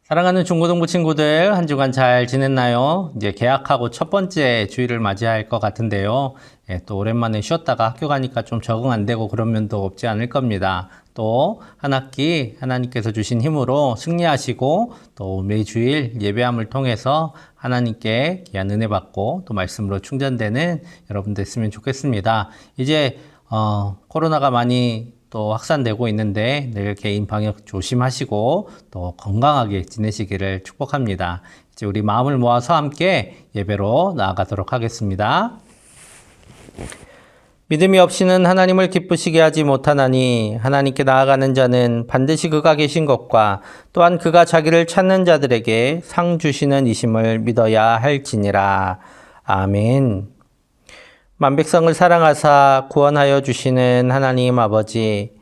사랑하는 중고등부 친구들, 한 주간 잘 지냈나요? 이제 개학하고 첫 번째 주일을 맞이할 것 같은데요. 또 오랜만에 쉬었다가 학교 가니까 좀 적응 안 되고 그런 면도 없지 않을 겁니다. 또 한 학기 하나님께서 주신 힘으로 승리하시고 또 매주일 예배함을 통해서 하나님께 귀한 은혜 받고 또 말씀으로 충전되는 여러분 됐으면 좋겠습니다. 이제 코로나가 많이 또 확산되고 있는데 늘 개인 방역 조심하시고 또 건강하게 지내시기를 축복합니다. 이제 우리 마음을 모아서 함께 예배로 나아가도록 하겠습니다. 믿음이 없이는 하나님을 기쁘시게 하지 못하나니 하나님께 나아가는 자는 반드시 그가 계신 것과 또한 그가 자기를 찾는 자들에게 상 주시는 이심을 믿어야 할지니라. 아멘. 만백성을 사랑하사 구원하여 주시는 하나님 아버지,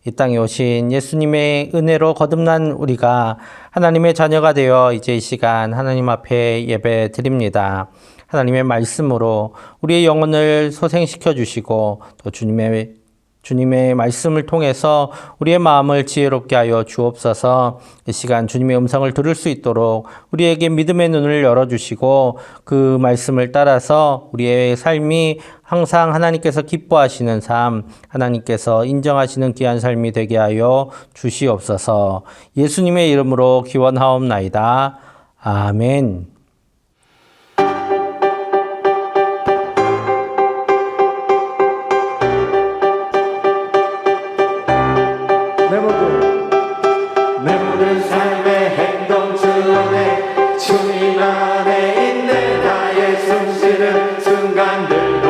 이 땅에 오신 예수님의 은혜로 거듭난 우리가 하나님의 자녀가 되어 이제 이 시간 하나님 앞에 예배 드립니다. 하나님의 말씀으로 우리의 영혼을 소생시켜 주시고 또 주님의 말씀을 통해서 우리의 마음을 지혜롭게 하여 주옵소서. 이 시간 주님의 음성을 들을 수 있도록 우리에게 믿음의 눈을 열어주시고 그 말씀을 따라서 우리의 삶이 항상 하나님께서 기뻐하시는 삶, 하나님께서 인정하시는 귀한 삶이 되게 하여 주시옵소서. 예수님의 이름으로 기원하옵나이다. 아멘. 내 모든 삶의 행동 주 안에 주님 안에 있는 나의 숨쉬는 순간들도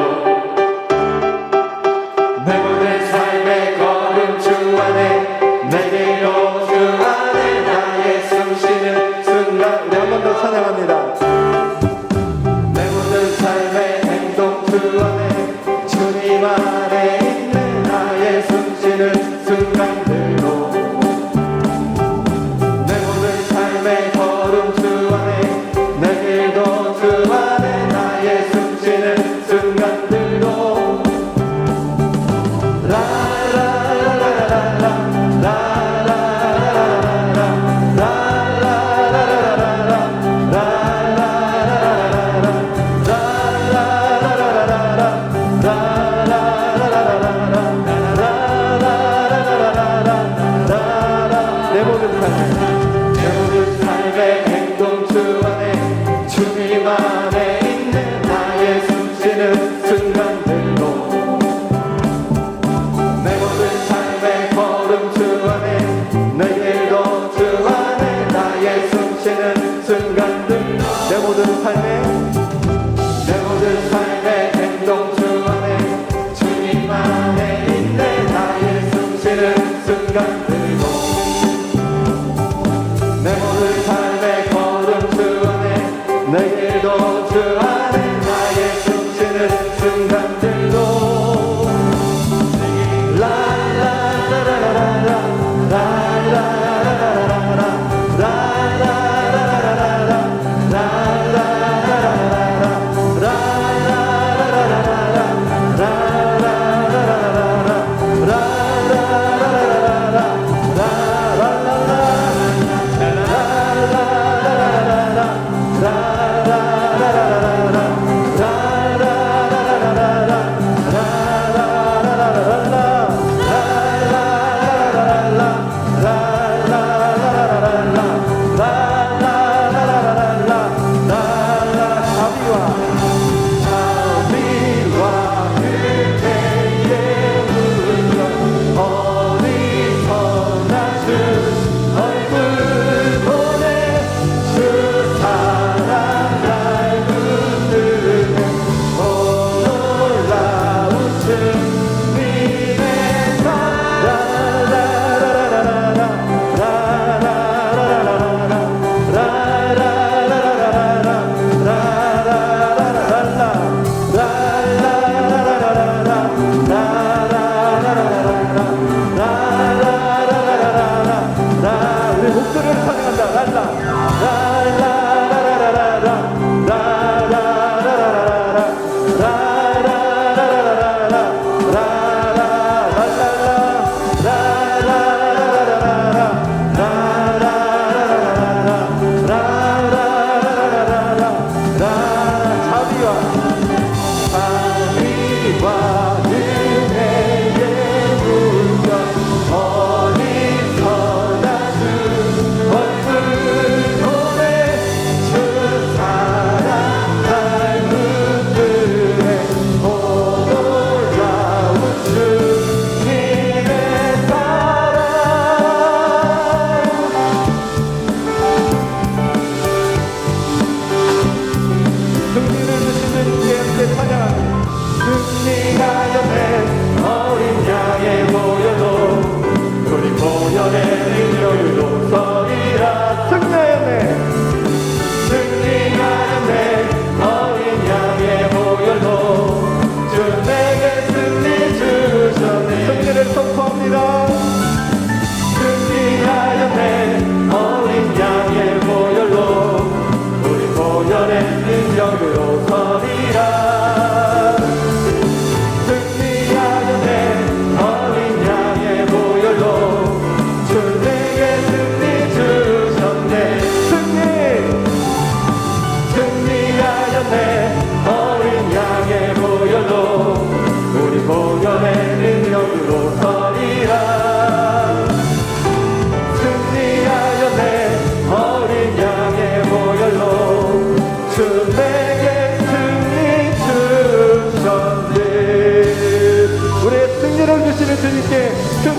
내 모든 삶의 걸음 주 안에 내게로 주 안에 나의 숨쉬는 순간 네, 한 번 더 찬양합니다. 내 모든 삶의 행동 주 안에 주님 안에 있는 나의 숨쉬는 순간들도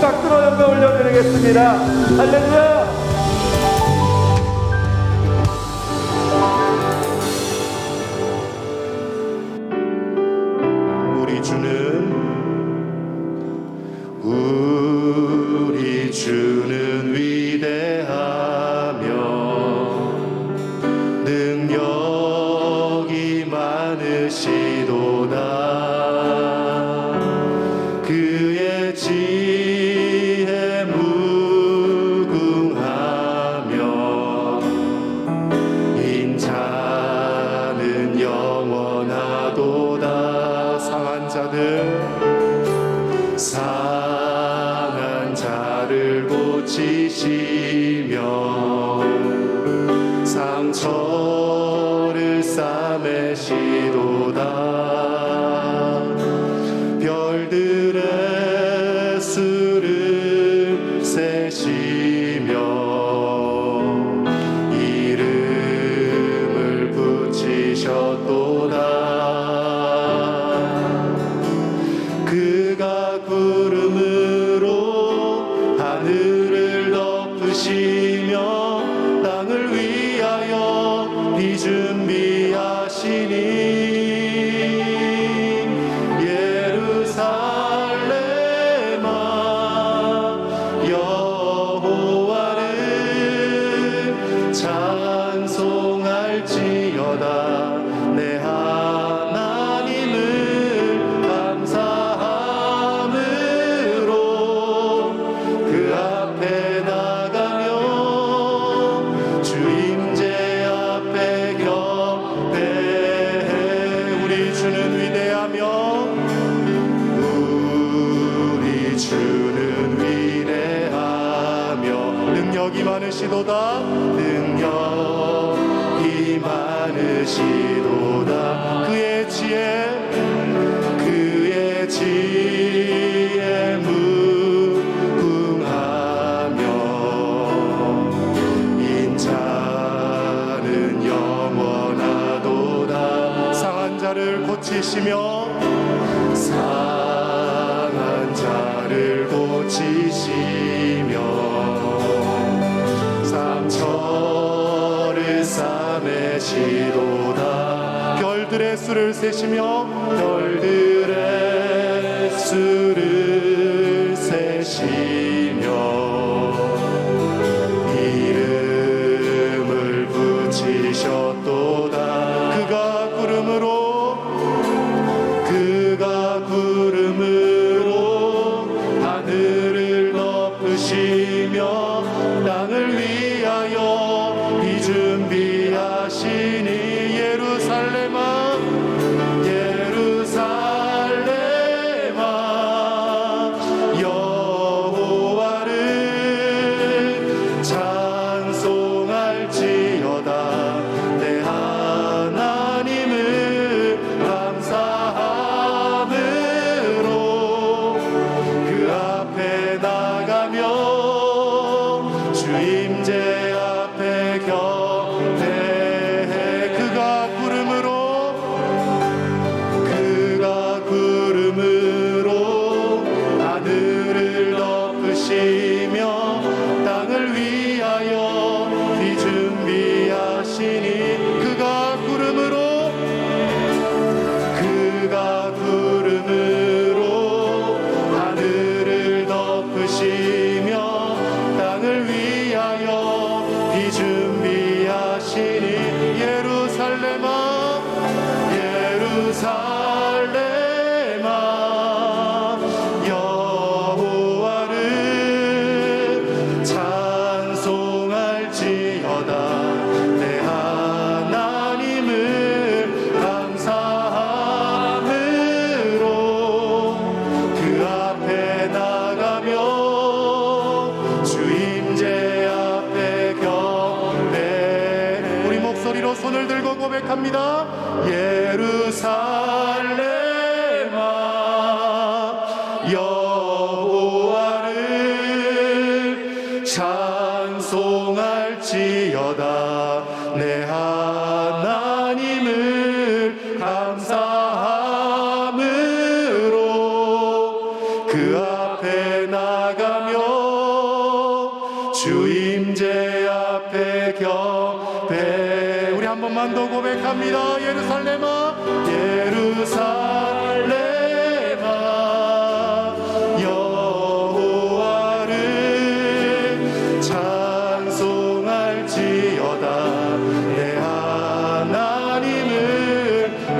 박수로 영광 올려드리겠습니다. 할렐루야. 우리 주는 위대하며 능력이 많으시도다. 그의 지혜 무궁하며 인자는 영원하도다. 상한 자를 고치시며 상처를 싸매시도다. 별들의 수를 세시며 이름을 붙이셨도다. 그가 구름으로 하늘을 덮으시며 땅을 위하여 비 준비하시니 예루살렘아 여호와를 찬송할지어다. 내 하나님을 감사함으로 그 앞에 나가며 주 임재 앞에 격배해. 우리 주는 위대하며 우리 주는 위대하며 능력이 많으시도다. 능력이 많으시도다. 그의 지혜 무궁하며 인자는 영원하도다. 상한 자를 고치시며 상처를 싸매시도다. 별들의 수를 세시며 별들의 수를 세시며 이름을 붙이셨도다. 그가 구름으로 하늘을 덮으시며 땅을 위하여 비 준비하시니 예루살렘아 여호와를 찬송할지어다. 내 하나님을 감사함으로 그 앞에 나가며 주 임재 앞에 격배해. 그가 구름으로 하늘을 덮으시며 땅을 위하여 비 준비하시니 그가 구름으로 하늘을 덮으시며 땅을 위하여 비 준비하시니 예루살렘아 여호와를 찬송할지어다. 내 하나님을 감사함으로 그 앞에 나가며 주 임재 앞에 격배. 우리 목소리로 손을 들고 고백합니다. 예루살렘아 여호와를 찬송할지어다. 내 하나님을 감사함으로 그 앞에 나가 주임제 앞에 경배. 우리 한 번만 더 고백합니다. 예루살렘아 예루살렘아 여호와를 찬송할지어다. 내 하나님을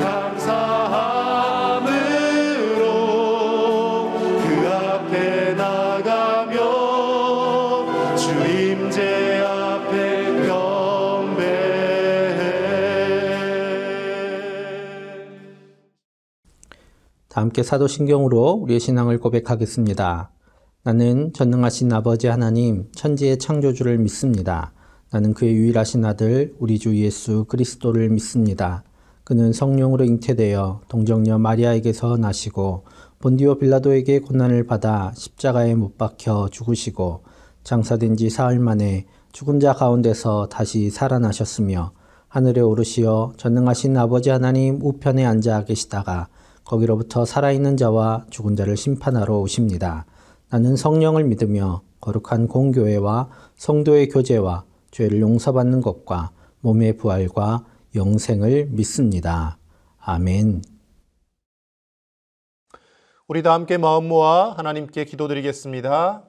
감사함으로 그 앞에 나가며 주임제 앞에 경배해. 다 함께 사도신경으로 우리의 신앙을 고백하겠습니다. 나는 전능하신 아버지 하나님, 천지의 창조주를 믿습니다. 나는 그의 유일하신 아들, 우리 주 예수 그리스도를 믿습니다. 그는 성령으로 잉태되어 동정녀 마리아에게서 나시고 본디오 빌라도에게 고난을 받아 십자가에 못 박혀 죽으시고 장사된 지 사흘 만에 죽은 자 가운데서 다시 살아나셨으며 하늘에 오르시어 전능하신 아버지 하나님 우편에 앉아 계시다가 거기로부터 살아있는 자와 죽은 자를 심판하러 오십니다. 나는 성령을 믿으며 거룩한 공교회와 성도의 교제와 죄를 용서받는 것과 몸의 부활과 영생을 믿습니다. 아멘. 우리 다 함께 마음 모아 하나님께 기도드리겠습니다.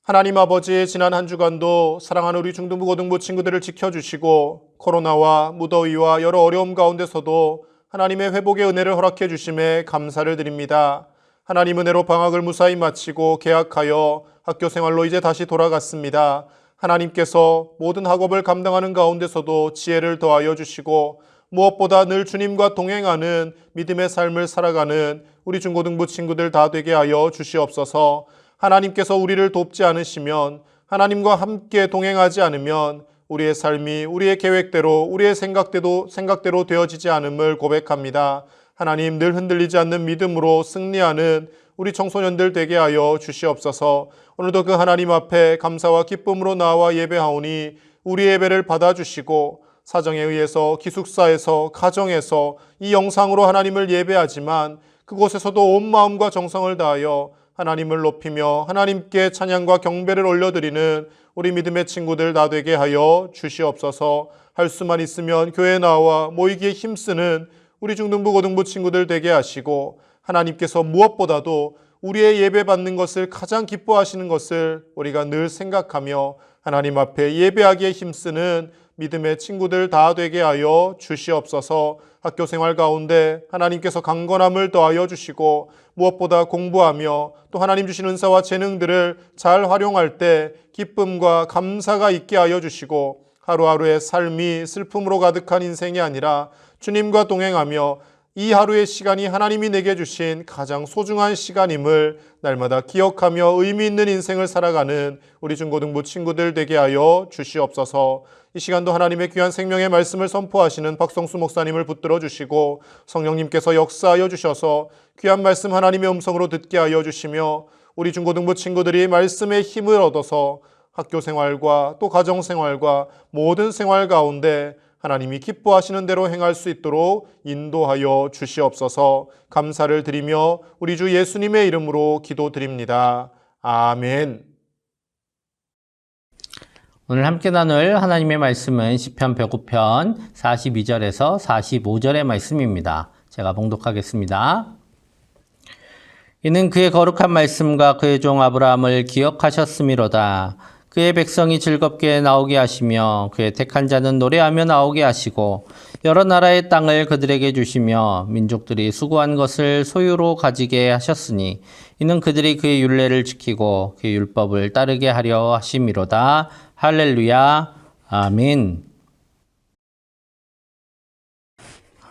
하나님 아버지, 지난 한 주간도 사랑하는 우리 중등부 고등부 친구들을 지켜주시고 코로나와 무더위와 여러 어려움 가운데서도 하나님의 회복의 은혜를 허락해 주심에 감사를 드립니다. 하나님 은혜로 방학을 무사히 마치고 개학하여 학교 생활로 이제 다시 돌아갔습니다. 하나님께서 모든 학업을 감당하는 가운데서도 지혜를 더하여 주시고 무엇보다 늘 주님과 동행하는 믿음의 삶을 살아가는 우리 중고등부 친구들 다 되게 하여 주시옵소서. 하나님께서 우리를 돕지 않으시면, 하나님과 함께 동행하지 않으면 우리의 삶이 우리의 계획대로, 우리의 생각대로 되어지지 않음을 고백합니다. 하나님, 늘 흔들리지 않는 믿음으로 승리하는 우리 청소년들 되게 하여 주시옵소서. 오늘도 그 하나님 앞에 감사와 기쁨으로 나와 예배하오니 우리 예배를 받아주시고 사정에 의해서 기숙사에서, 가정에서 이 영상으로 하나님을 예배하지만 그곳에서도 온 마음과 정성을 다하여 하나님을 높이며 하나님께 찬양과 경배를 올려드리는 우리 믿음의 친구들 다 되게 하여 주시옵소서. 할 수만 있으면 교회에 나와 모이기에 힘쓰는 우리 중등부 고등부 친구들 되게 하시고, 하나님께서 무엇보다도 우리의 예배 받는 것을 가장 기뻐하시는 것을 우리가 늘 생각하며 하나님 앞에 예배하기에 힘쓰는 믿음의 친구들 다 되게 하여 주시옵소서. 학교 생활 가운데 하나님께서 강건함을 더하여 주시고 무엇보다 공부하며 또 하나님 주신 은사와 재능들을 잘 활용할 때 기쁨과 감사가 있게 하여 주시고 하루하루의 삶이 슬픔으로 가득한 인생이 아니라 주님과 동행하며 이 하루의 시간이 하나님이 내게 주신 가장 소중한 시간임을 날마다 기억하며 의미 있는 인생을 살아가는 우리 중고등부 친구들 되게 하여 주시옵소서. 이 시간도 하나님의 귀한 생명의 말씀을 선포하시는 박성수 목사님을 붙들어 주시고 성령님께서 역사하여 주셔서 귀한 말씀 하나님의 음성으로 듣게 하여 주시며 우리 중고등부 친구들이 말씀의 힘을 얻어서 학교 생활과 또 가정 생활과 모든 생활 가운데 하나님이 기뻐하시는 대로 행할 수 있도록 인도하여 주시옵소서. 감사를 드리며 우리 주 예수님의 이름으로 기도드립니다. 아멘. 오늘 함께 나눌 하나님의 말씀은 시편 105편 42절에서 45절의 말씀입니다. 제가 봉독하겠습니다. 이는 그의 거룩한 말씀과 그의 종 아브라함을 기억하셨음이로다. 그의 백성이 즐겁게 나오게 하시며 그의 택한 자는 노래하며 나오게 하시고 여러 나라의 땅을 그들에게 주시며 민족들이 수고한 것을 소유로 가지게 하셨으니 이는 그들이 그의 율례를 지키고 그의 율법을 따르게 하려 하심이로다. 할렐루야. 아멘.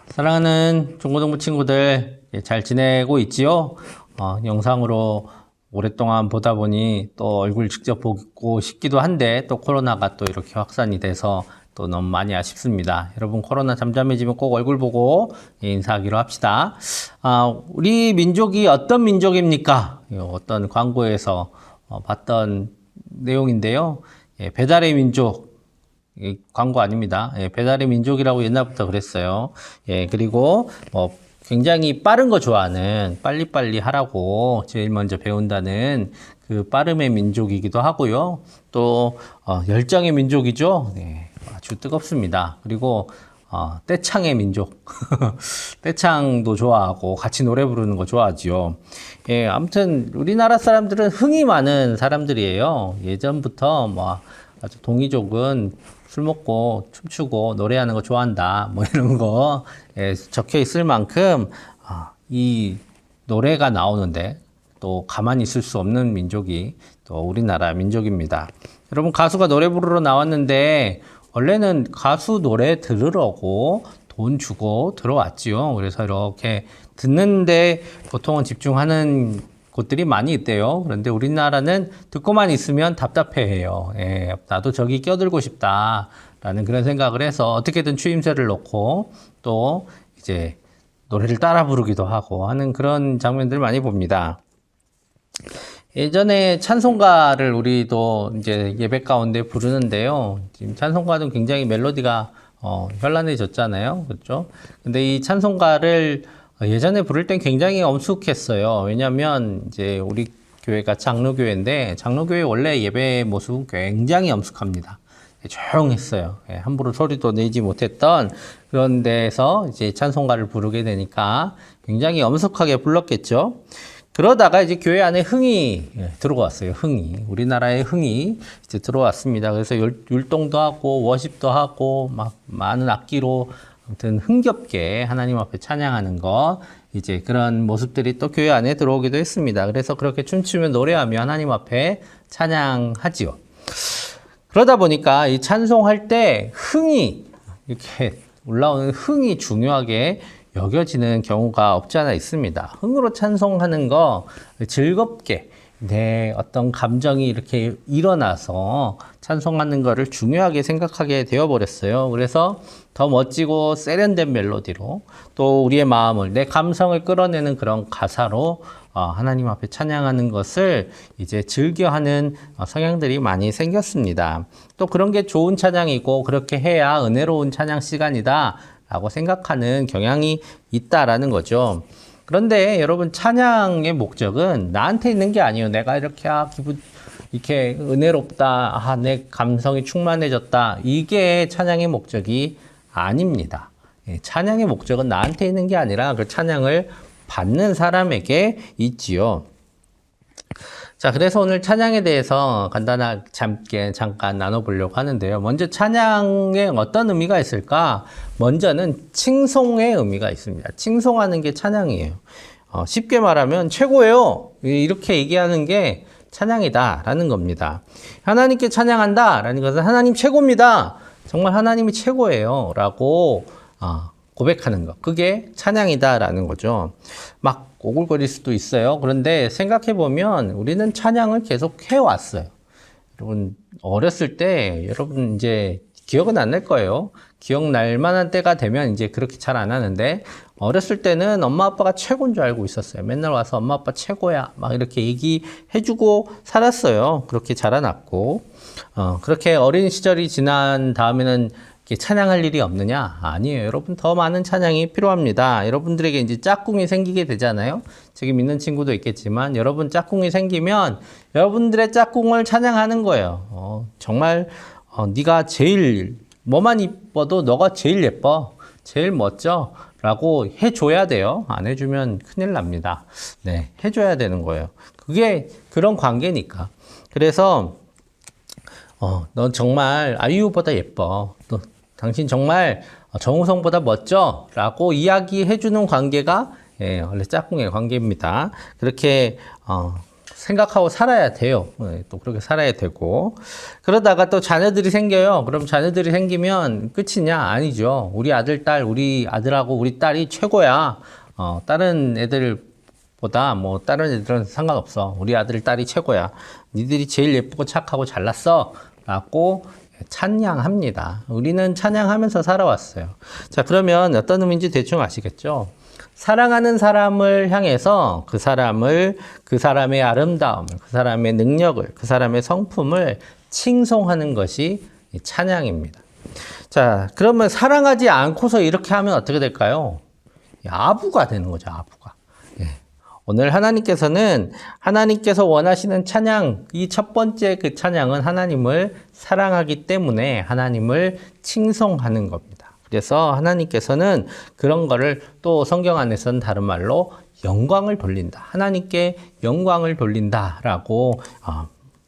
사랑하는 중고등부 친구들, 잘 지내고 있지요? 영상으로 오랫동안 보다 보니 또 얼굴 직접 보고 싶기도 한데 또 코로나가 또 이렇게 확산이 돼서 또 너무 많이 아쉽습니다. 여러분, 코로나 잠잠해지면 꼭 얼굴 보고 인사하기로 합시다. 우리 민족이 어떤 민족입니까? 어떤 광고에서 봤던 내용인데요. 배달의 민족. 광고 아닙니다. 배달의 민족이라고 옛날부터 그랬어요. 그리고 굉장히 빠른 거 좋아하는 빨리빨리 하라고 제일 먼저 배운다는 그 빠름의 민족이기도 하고요. 또 열정의 민족이죠. 네, 아주 뜨겁습니다. 그리고 떼창의 민족. 떼창도 좋아하고 같이 노래 부르는 거 좋아하지요. 예, 아무튼 우리나라 사람들은 흥이 많은 사람들이에요. 예전부터 뭐 아주 동이족은 술 먹고 춤추고 노래하는 거 좋아한다. 뭐 이런 거 예, 적혀 있을 만큼 이 노래가 나오는데 또 가만히 있을 수 없는 민족이 또 우리나라 민족입니다. 여러분 가수가 노래 부르러 나왔는데 원래는 가수 노래 들으려고 돈 주고 들어왔지요. 그래서 이렇게 듣는데 보통은 집중하는 곳들이 많이 있대요. 그런데 우리나라는 듣고만 있으면 답답해해요. 예, 나도 저기 껴들고 싶다라는 그런 생각을 해서 어떻게든 추임새를 넣고 또 이제 노래를 따라 부르기도 하고 하는 그런 장면들 많이 봅니다. 예전에 찬송가를 우리도 이제 예배 가운데 부르는데요. 지금 찬송가는 굉장히 멜로디가 현란해졌잖아요. 그렇죠? 근데 이 찬송가를 예전에 부를 땐 굉장히 엄숙했어요. 왜냐면 이제 우리 교회가 장로교회인데 장로교회 원래 예배 모습은 굉장히 엄숙합니다. 조용했어요. 함부로 소리도 내지 못했던 그런 데에서 이제 찬송가를 부르게 되니까 굉장히 엄숙하게 불렀겠죠. 그러다가 이제 교회 안에 흥이 들어왔어요. 흥이. 우리나라의 흥이 이제 들어왔습니다. 그래서 율동도 하고 워십도 하고 막 많은 악기로 아무튼 흥겹게 하나님 앞에 찬양하는 거 이제 그런 모습들이 또 교회 안에 들어오기도 했습니다. 그래서 그렇게 춤추며 노래하며 하나님 앞에 찬양하지요. 그러다 보니까 이 찬송할 때 흥이 이렇게 올라오는 흥이 중요하게 여겨지는 경우가 없지 않아 있습니다. 흥으로 찬송하는 거 즐겁게 내 어떤 감정이 이렇게 일어나서 찬송하는 거를 중요하게 생각하게 되어버렸어요. 그래서 더 멋지고 세련된 멜로디로 또 우리의 마음을 내 감성을 끌어내는 그런 가사로 하나님 앞에 찬양하는 것을 이제 즐겨하는 성향들이 많이 생겼습니다. 또 그런 게 좋은 찬양이고 그렇게 해야 은혜로운 찬양 시간이다 라고 생각하는 경향이 있다라는 거죠. 그런데 여러분 찬양의 목적은 나한테 있는 게 아니에요. 내가 이렇게 기분 이렇게 은혜롭다, 내 감성이 충만해졌다. 이게 찬양의 목적이 아닙니다. 찬양의 목적은 나한테 있는 게 아니라 그 찬양을 받는 사람에게 있지요. 자, 그래서 오늘 찬양에 대해서 간단하게 잠깐 나눠보려고 하는데요. 먼저 찬양에 어떤 의미가 있을까? 먼저는 칭송의 의미가 있습니다. 칭송하는 게 찬양이에요. 쉽게 말하면 최고예요. 이렇게 얘기하는 게 찬양이다라는 겁니다. 하나님께 찬양한다라는 것은 하나님 최고입니다. 정말 하나님이 최고예요. 라고 고백하는 것. 그게 찬양이다라는 거죠. 막 오글거릴 수도 있어요. 그런데 생각해보면 우리는 찬양을 계속 해왔어요. 여러분, 어렸을 때, 여러분 이제 기억은 안 날 거예요. 기억날 만한 때가 되면 이제 그렇게 잘 안 하는데, 어렸을 때는 엄마 아빠가 최고인 줄 알고 있었어요. 맨날 와서 엄마 아빠 최고야. 막 이렇게 얘기해주고 살았어요. 그렇게 자라났고. 그렇게 어린 시절이 지난 다음에는 이렇게 찬양할 일이 없느냐? 아니에요. 여러분 더 많은 찬양이 필요합니다. 여러분들에게 이제 짝꿍이 생기게 되잖아요. 지금 있는 친구도 있겠지만 여러분 짝꿍이 생기면 여러분들의 짝꿍을 찬양하는 거예요. 정말 네가 제일 뭐만 이뻐도 너가 제일 예뻐. 제일 멋져. 라고 해줘야 돼요. 안 해주면 큰일 납니다. 네, 해줘야 되는 거예요. 그게 그런 관계니까. 그래서 넌 정말 아이유보다 예뻐. 너 당신 정말 정우성보다 멋져. 라고 이야기해주는 관계가 원래 짝꿍의 관계입니다. 그렇게 생각하고 살아야 돼요. 또 그렇게 살아야 되고. 그러다가 또 자녀들이 생겨요. 그럼 자녀들이 생기면 끝이냐? 아니죠. 우리 아들, 딸, 우리 아들하고 우리 딸이 최고야. 다른 애들보다 뭐 다른 애들은 상관없어. 우리 아들, 딸이 최고야. 니들이 제일 예쁘고 착하고 잘났어. 라고 찬양합니다. 우리는 찬양하면서 살아왔어요. 자, 그러면 어떤 의미인지 대충 아시겠죠? 사랑하는 사람을 향해서 그 사람의 아름다움을, 그 사람의 능력을, 그 사람의 성품을 칭송하는 것이 찬양입니다. 자, 그러면 사랑하지 않고서 이렇게 하면 어떻게 될까요? 아부가 되는 거죠, 아부가. 예. 오늘 하나님께서는 하나님께서 원하시는 찬양, 이 첫 번째 그 찬양은 하나님을 사랑하기 때문에 하나님을 칭송하는 겁니다. 그래서 하나님께서는 그런 거를 또 성경 안에서는 다른 말로 영광을 돌린다. 하나님께 영광을 돌린다라고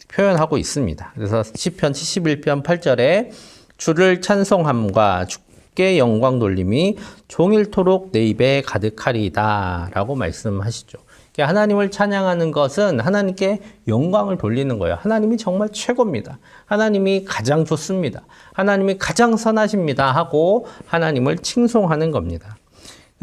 표현하고 있습니다. 그래서 시편 71편 8절에 주를 찬송함과 주께 영광 돌림이 종일토록 내 입에 가득하리이다 라고 말씀하시죠. 하나님을 찬양하는 것은 하나님께 영광을 돌리는 거예요. 하나님이 정말 최고입니다. 하나님이 가장 좋습니다. 하나님이 가장 선하십니다 하고 하나님을 칭송하는 겁니다.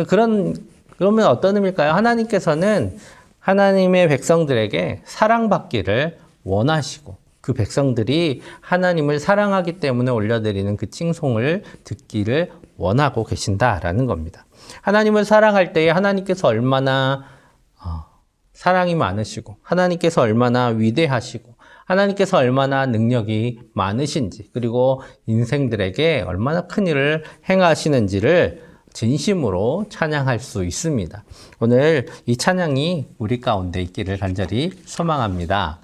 그러면 어떤 의미일까요? 하나님께서는 하나님의 백성들에게 사랑받기를 원하시고 그 백성들이 하나님을 사랑하기 때문에 올려드리는 그 칭송을 듣기를 원하고 계신다라는 겁니다. 하나님을 사랑할 때에 하나님께서 얼마나 사랑이 많으시고 하나님께서 얼마나 위대하시고 하나님께서 얼마나 능력이 많으신지 그리고 인생들에게 얼마나 큰 일을 행하시는지를 진심으로 찬양할 수 있습니다. 오늘 이 찬양이 우리 가운데 있기를 간절히 소망합니다.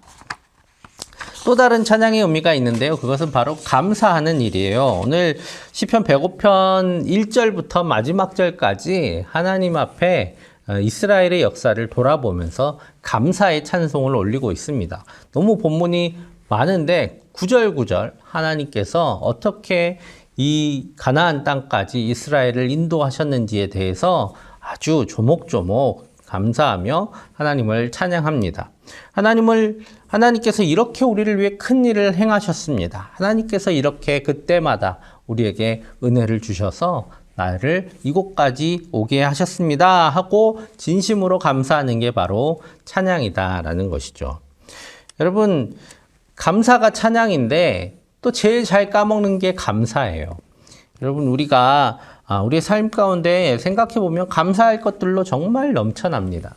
또 다른 찬양의 의미가 있는데요. 그것은 바로 감사하는 일이에요. 오늘 시편 105편 1절부터 마지막 절까지 하나님 앞에 이스라엘의 역사를 돌아보면서 감사의 찬송을 올리고 있습니다. 너무 본문이 많은데 구절구절 하나님께서 어떻게 이 가나안 땅까지 이스라엘을 인도하셨는지에 대해서 아주 조목조목 감사하며 하나님을 찬양합니다. 하나님께서 이렇게 우리를 위해 큰 일을 행하셨습니다. 하나님께서 이렇게 그때마다 우리에게 은혜를 주셔서 나를 이곳까지 오게 하셨습니다 하고 진심으로 감사하는 게 바로 찬양이다라는 것이죠. 여러분, 감사가 찬양인데 또 제일 잘 까먹는 게 감사예요. 여러분, 우리가 우리의 삶 가운데 생각해보면 감사할 것들로 정말 넘쳐납니다.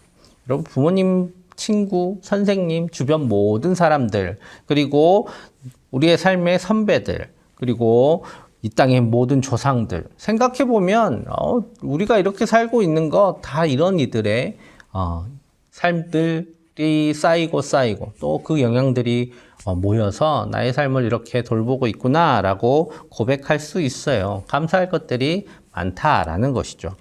여러분, 부모님, 친구, 선생님, 주변 모든 사람들, 그리고 우리의 삶의 선배들, 그리고 이 땅의 모든 조상들 생각해보면 우리가 이렇게 살고 있는 거 다 이런 이들의 삶들이 쌓이고 또 그 영향들이 모여서 나의 삶을 이렇게 돌보고 있구나라고 고백할 수 있어요. 감사할 것들이 많다라는 것이죠.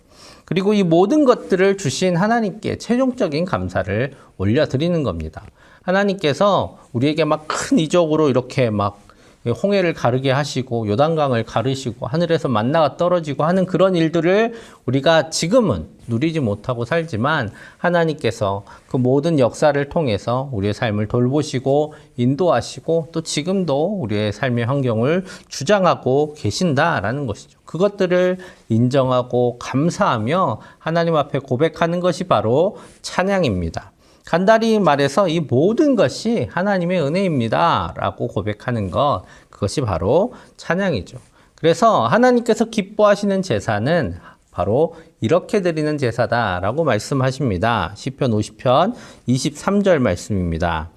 그리고 이 모든 것들을 주신 하나님께 최종적인 감사를 올려드리는 겁니다. 하나님께서 우리에게 막 큰 이적으로 이렇게 막 홍해를 가르게 하시고 요단강을 가르시고 하늘에서 만나가 떨어지고 하는 그런 일들을 우리가 지금은 누리지 못하고 살지만 하나님께서 그 모든 역사를 통해서 우리의 삶을 돌보시고 인도하시고 또 지금도 우리의 삶의 환경을 주장하고 계신다라는 것이죠. 그것들을 인정하고 감사하며 하나님 앞에 고백하는 것이 바로 찬양입니다. 간단히 말해서 이 모든 것이 하나님의 은혜입니다 라고 고백하는 것, 그것이 바로 찬양이죠. 그래서 하나님께서 기뻐하시는 제사는 바로 이렇게 드리는 제사다라고 말씀하십니다. 시편 50편 23절 말씀입니다.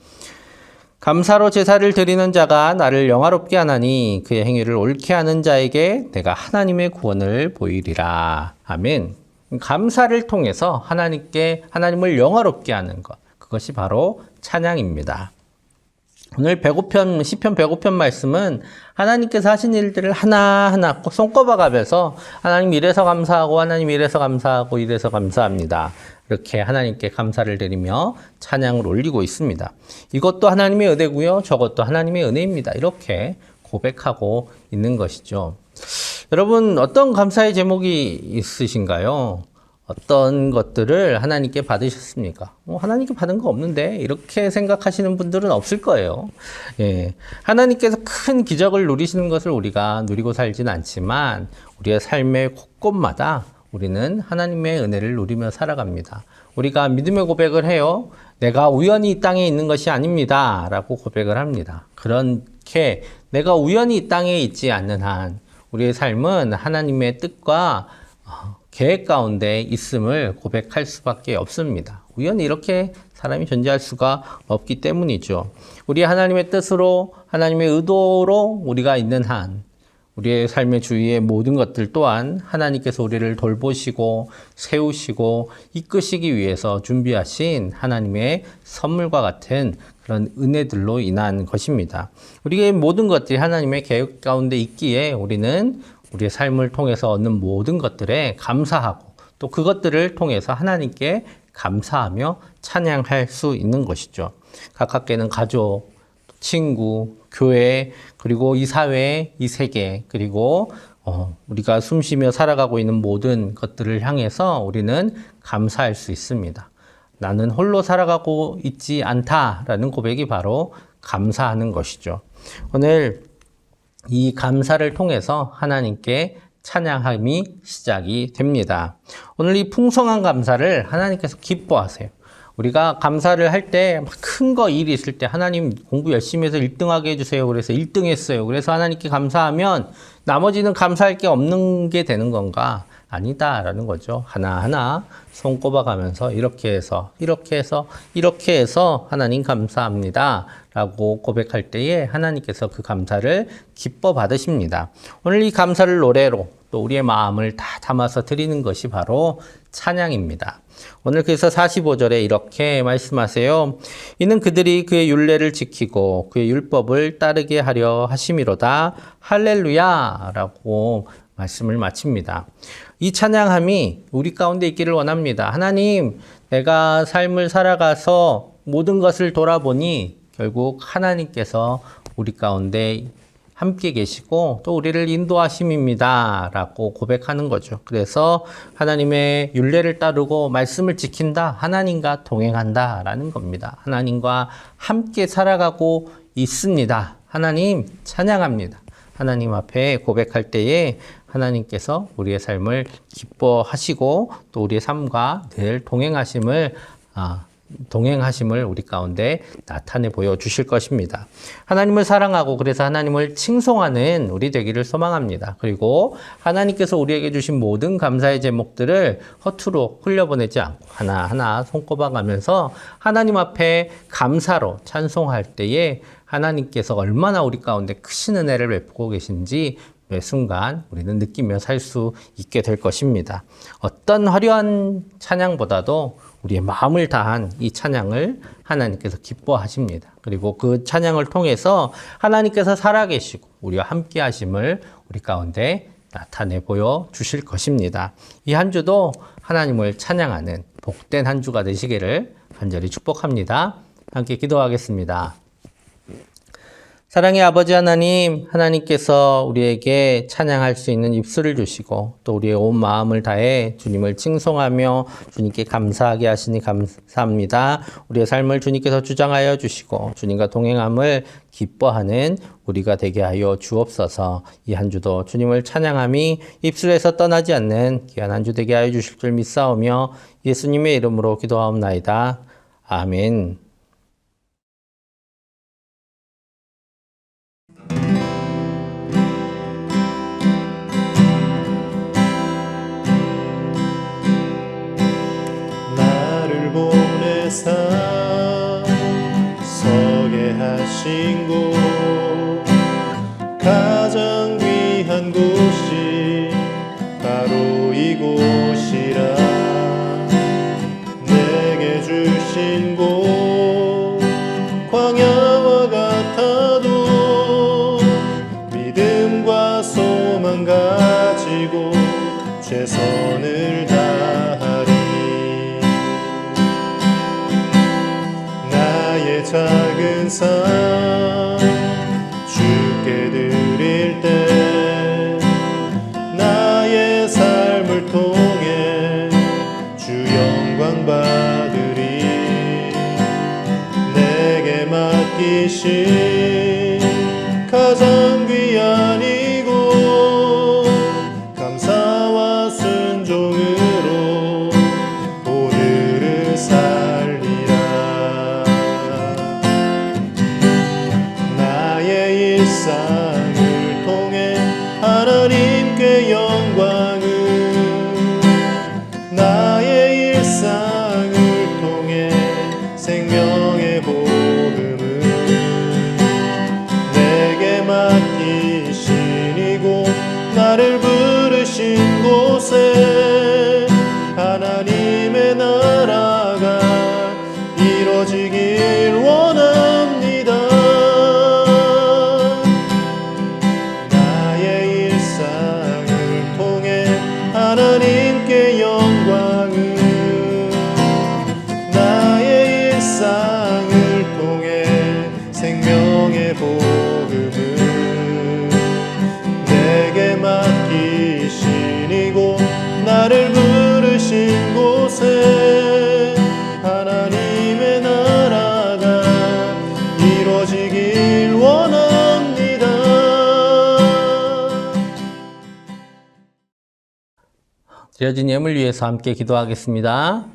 감사로 제사를 드리는 자가 나를 영화롭게 하나니 그의 행위를 옳게 하는 자에게 내가 하나님의 구원을 보이리라. 아멘. 감사를 통해서 하나님을 영화롭게 하는 것, 그것이 바로 찬양입니다. 오늘 시편 105편 말씀은 하나님께서 하신 일들을 하나하나 손꼽아 가면서 하나님 이래서 감사하고 하나님 이래서 감사하고 이래서 감사합니다. 이렇게 하나님께 감사를 드리며 찬양을 올리고 있습니다. 이것도 하나님의 은혜고요. 저것도 하나님의 은혜입니다. 이렇게 고백하고 있는 것이죠. 여러분, 어떤 감사의 제목이 있으신가요? 어떤 것들을 하나님께 받으셨습니까? 하나님께 받은 거 없는데 이렇게 생각하시는 분들은 없을 거예요. 예. 하나님께서 큰 기적을 누리시는 것을 우리가 누리고 살지는 않지만 우리의 삶의 곳곳마다 우리는 하나님의 은혜를 누리며 살아갑니다. 우리가 믿음의 고백을 해요. 내가 우연히 이 땅에 있는 것이 아닙니다 라고 고백을 합니다. 그렇게 내가 우연히 이 땅에 있지 않는 한 우리의 삶은 하나님의 뜻과 계획 가운데 있음을 고백할 수밖에 없습니다. 우연히 이렇게 사람이 존재할 수가 없기 때문이죠. 우리 하나님의 뜻으로 하나님의 의도로 우리가 있는 한 우리의 삶의 주위의 모든 것들 또한 하나님께서 우리를 돌보시고 세우시고 이끄시기 위해서 준비하신 하나님의 선물과 같은 그런 은혜들로 인한 것입니다. 우리의 모든 것들이 하나님의 계획 가운데 있기에 우리는 우리의 삶을 통해서 얻는 모든 것들에 감사하고 또 그것들을 통해서 하나님께 감사하며 찬양할 수 있는 것이죠. 가깝게는 가족, 친구, 교회, 그리고 이 사회, 이 세계, 그리고 우리가 숨쉬며 살아가고 있는 모든 것들을 향해서 우리는 감사할 수 있습니다. 나는 홀로 살아가고 있지 않다라는 고백이 바로 감사하는 것이죠. 오늘 이 감사를 통해서 하나님께 찬양함이 시작이 됩니다. 오늘 이 풍성한 감사를 하나님께서 기뻐하세요. 우리가 감사를 할 때 큰 거 일이 있을 때 하나님 공부 열심히 해서 1등하게 해주세요. 그래서 1등 했어요. 그래서 하나님께 감사하면 나머지는 감사할 게 없는 게 되는 건가? 아니다라는 거죠. 하나하나 손꼽아 가면서 이렇게 해서 하나님 감사합니다 라고 고백할 때에 하나님께서 그 감사를 기뻐 받으십니다. 오늘 이 감사를 노래로 또 우리의 마음을 다 담아서 드리는 것이 바로 찬양입니다. 오늘 그래서 45절에 이렇게 말씀하세요. 이는 그들이 그의 율례를 지키고 그의 율법을 따르게 하려 하심이로다. 할렐루야 라고 말씀을 마칩니다. 이 찬양함이 우리 가운데 있기를 원합니다. 하나님, 내가 삶을 살아가서 모든 것을 돌아보니 결국 하나님께서 우리 가운데 함께 계시고 또 우리를 인도하심입니다 라고 고백하는 거죠. 그래서 하나님의 율례를 따르고 말씀을 지킨다, 하나님과 동행한다 라는 겁니다. 하나님과 함께 살아가고 있습니다. 하나님 찬양합니다. 하나님 앞에 고백할 때에 하나님께서 우리의 삶을 기뻐하시고 또 우리의 삶과 늘 동행하심을 우리 가운데 나타내 보여주실 것입니다. 하나님을 사랑하고 그래서 하나님을 칭송하는 우리 되기를 소망합니다. 그리고 하나님께서 우리에게 주신 모든 감사의 제목들을 허투루 흘려보내지 않고 하나하나 손꼽아 가면서 하나님 앞에 감사로 찬송할 때에 하나님께서 얼마나 우리 가운데 크신 은혜를 베푸고 계신지 매 순간 우리는 느끼며 살 수 있게 될 것입니다. 어떤 화려한 찬양보다도 우리의 마음을 다한 이 찬양을 하나님께서 기뻐하십니다. 그리고 그 찬양을 통해서 하나님께서 살아계시고 우리와 함께 하심을 우리 가운데 나타내 보여 주실 것입니다. 이 한 주도 하나님을 찬양하는 복된 한 주가 되시기를 간절히 축복합니다. 함께 기도하겠습니다. 사랑의 아버지 하나님, 하나님께서 우리에게 찬양할 수 있는 입술을 주시고 또 우리의 온 마음을 다해 주님을 칭송하며 주님께 감사하게 하시니 감사합니다. 우리의 삶을 주님께서 주장하여 주시고 주님과 동행함을 기뻐하는 우리가 되게 하여 주옵소서. 이 한 주도 주님을 찬양함이 입술에서 떠나지 않는 귀한 한 주 되게 하여 주실 줄 믿사오며 예수님의 이름으로 기도하옵나이다. 아멘. 서게 하신 곳 가장 귀한 곳이 바로 이곳이라 내게 주신 곳 광야와 같아도 믿음과 소망 가지고 최선을 다하리 작은 삶 주께 드릴 때 나의 삶을 통해 주 영광 받으리 내게 맡기신 가장 귀한 이곳 감사와 순종으로 오늘을 살리라 일상을 통해 하나님께 영광을 나의 일상을 통해 생명의 복음을 내게 맡기신 이곳 복음을 내게 맡기시니고 나를 부르신 곳에 하나님의 나라가 이루어지길 원합니다. 드려진 예물 위해서 함께 기도하겠습니다.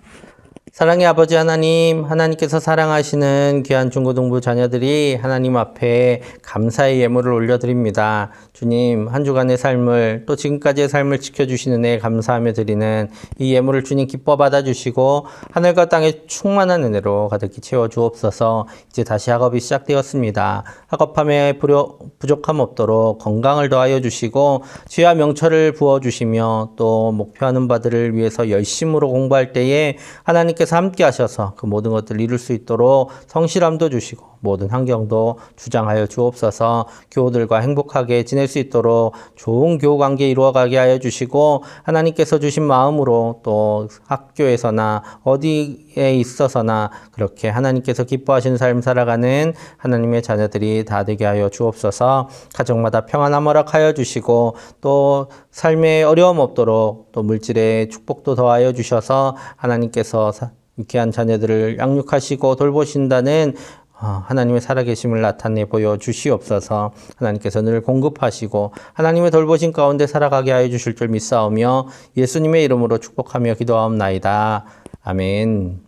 사랑의 아버지 하나님, 하나님께서 사랑하시는 귀한 중고등부 자녀들이 하나님 앞에 감사의 예물을 올려드립니다. 주님, 한 주간의 삶을 또 지금까지의 삶을 지켜주시는 은혜에 감사하며 드리는 이 예물을 주님 기뻐 받아주시고 하늘과 땅의 충만한 은혜로 가득히 채워주옵소서. 이제 다시 학업이 시작되었습니다. 학업함에 부족함 없도록 건강을 더하여 주시고 지혜와 명철을 부어주시며 또 목표하는 바들을 위해서 열심으로 공부할 때에 하나님께서 함께 하셔서 그 모든 것들을 이룰 수 있도록 성실함도 주시고 모든 환경도 주장하여 주옵소서. 교우들과 행복하게 지낼 수 있도록 좋은 교우 관계 이루어가게 하여 주시고 하나님께서 주신 마음으로 또 학교에서나 어디에 있어서나 그렇게 하나님께서 기뻐하시는 삶 살아가는 하나님의 자녀들이 다 되게 하여 주옵소서. 가정마다 평안함 허락하여 주시고 또 삶에 어려움 없도록 또 물질의 축복도 더하여 주셔서 하나님께서 유쾌한 자녀들을 양육하시고 돌보신다는 하나님의 살아계심을 나타내 보여주시옵소서. 하나님께서 늘 공급하시고 하나님의 돌보신 가운데 살아가게 하여 주실 줄 믿사오며 예수님의 이름으로 축복하며 기도하옵나이다. 아멘.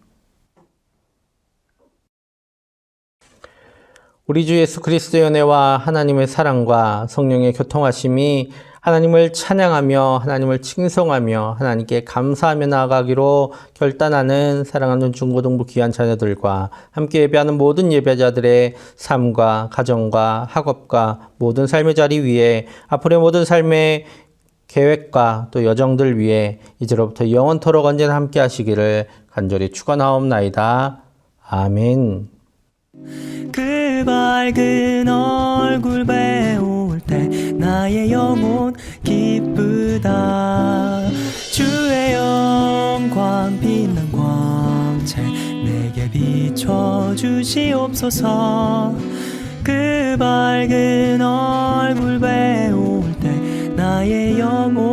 우리 주 예수 그리스도의 은혜와 하나님의 사랑과 성령의 교통하심이 하나님을 찬양하며 하나님을 칭송하며 하나님께 감사하며 나아가기로 결단하는 사랑하는 중고등부 귀한 자녀들과 함께 예배하는 모든 예배자들의 삶과 가정과 학업과 모든 삶의 자리 위에 앞으로의 모든 삶의 계획과 또 여정들 위에 이제로부터 영원토록 언제나 함께 하시기를 간절히 축원하옵나이다. 아멘. 그 밝은 얼굴 배울 때 나의 영혼 기쁘다. 주의 영광 빛난 광채 내게 비춰주시옵소서. 그 밝은 얼굴 배울 때 나의 영혼